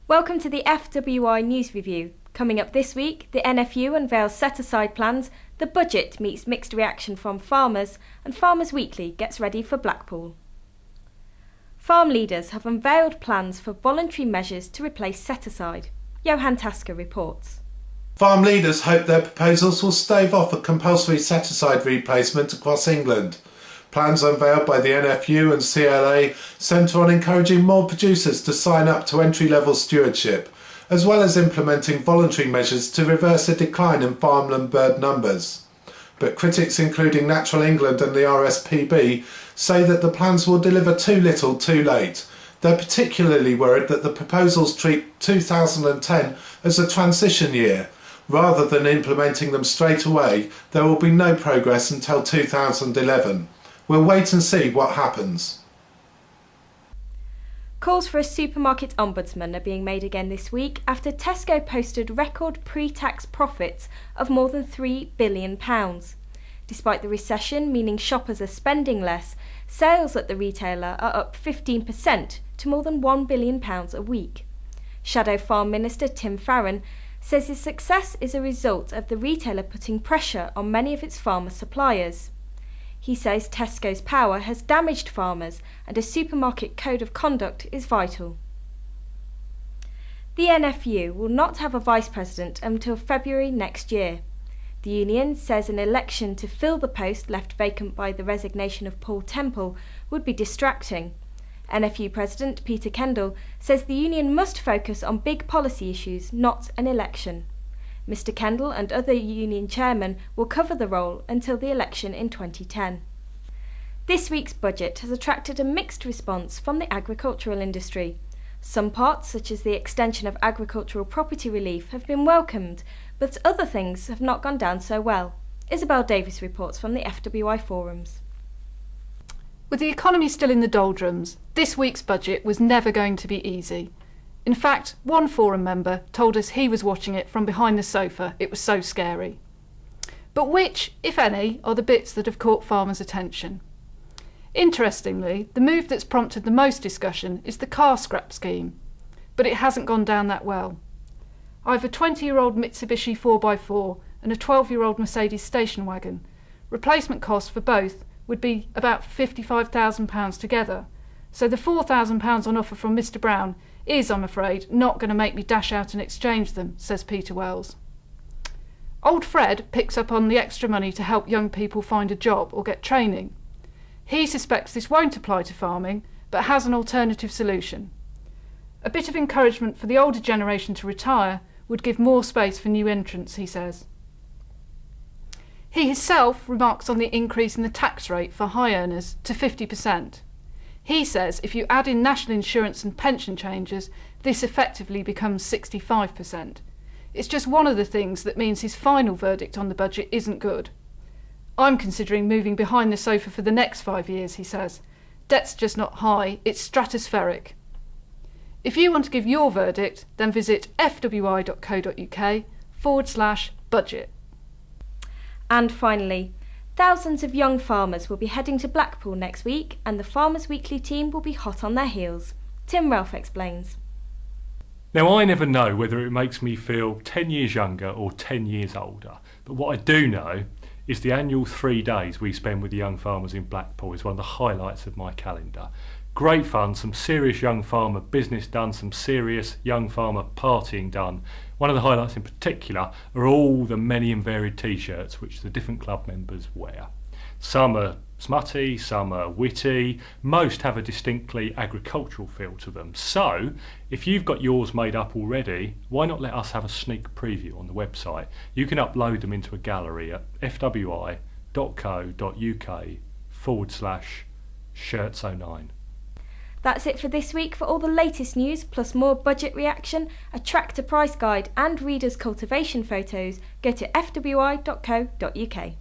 Welcome to the FWi News Review. Coming up this week, the NFU and Vales set-aside plans, the budget meets mixed reaction from farmers, and Farmers Weekly gets ready for Blackpool. Farm leaders have unveiled plans for voluntary measures to replace set-aside. Johan Tasker reports. Farm leaders hope their proposals will stave off a compulsory set-aside replacement across England. Plans unveiled by the NFU and CLA centre on encouraging more producers to sign up to entry-level stewardship, as well as implementing voluntary measures to reverse a decline in farmland bird numbers. But critics including Natural England and the RSPB say that the plans will deliver too little too late. They're particularly worried that the proposals treat 2010 as a transition year. Rather than implementing them straight away, there will be no progress until 2011. We'll wait and see what happens. Calls for a supermarket ombudsman are being made again this week after Tesco posted record pre-tax profits of more than £3 billion. Despite the recession, meaning shoppers are spending less, sales at the retailer are up 15% to more than £1 billion a week. Shadow Farm Minister Tim Farron says his success is a result of the retailer putting pressure on many of its farmer suppliers. He says Tesco's power has damaged farmers and a supermarket code of conduct is vital. The NFU will not have a vice president until February next year. The union says an election to fill the post left vacant by the resignation of Paul Temple would be distracting. NFU President Peter Kendall says the union must focus on big policy issues, not an election. Mr Kendall and other union chairmen will cover the role until the election in 2010. This week's budget has attracted a mixed response from the agricultural industry. Some parts, such as the extension of agricultural property relief, have been welcomed, but other things have not gone down so well. Isabel Davis reports from the FWi forums. With the economy still in the doldrums, this week's budget was never going to be easy. In fact, one forum member told us he was watching it from behind the sofa, it was so scary. But which, if any, are the bits that have caught farmers' attention? Interestingly, the move that's prompted the most discussion is the car scrap scheme, but it hasn't gone down that well. I have a 20-year-old Mitsubishi 4x4 and a 12-year-old Mercedes station wagon. Replacement cost for both would be about £55,000 together, so the £4,000 on offer from Mr Brown is, I'm afraid, not going to make me dash out and exchange them, says Peter Wells. Old Fred picks up on the extra money to help young people find a job or get training. He suspects this won't apply to farming, but has an alternative solution. A bit of encouragement for the older generation to retire would give more space for new entrants, he says. He himself remarks on the increase in the tax rate for high earners to 50%. He says if you add in national insurance and pension changes, this effectively becomes 65%. It's just one of the things that means his final verdict on the budget isn't good. I'm considering moving behind the sofa for the next 5 years, he says. Debt's just not high, it's stratospheric. If you want to give your verdict, then visit fwi.co.uk/budget. And finally, thousands of young farmers will be heading to Blackpool next week and the Farmers Weekly team will be hot on their heels. Tim Ralph explains. Now, I never know whether it makes me feel 10 years younger or 10 years older, but what I do know is the annual 3 days we spend with the young farmers in Blackpool is one of the highlights of my calendar. Great fun, some serious young farmer business done, some serious young farmer partying done. One of the highlights in particular are all the many and varied t-shirts which the different club members wear. Some are smutty, some are witty, most have a distinctly agricultural feel to them. So, if you've got yours made up already, why not let us have a sneak preview on the website? You can upload them into a gallery at fwi.co.uk/shirts09. That's it for this week. For all the latest news, plus more budget reaction, a tractor price guide and readers' cultivation photos, go to fwi.co.uk.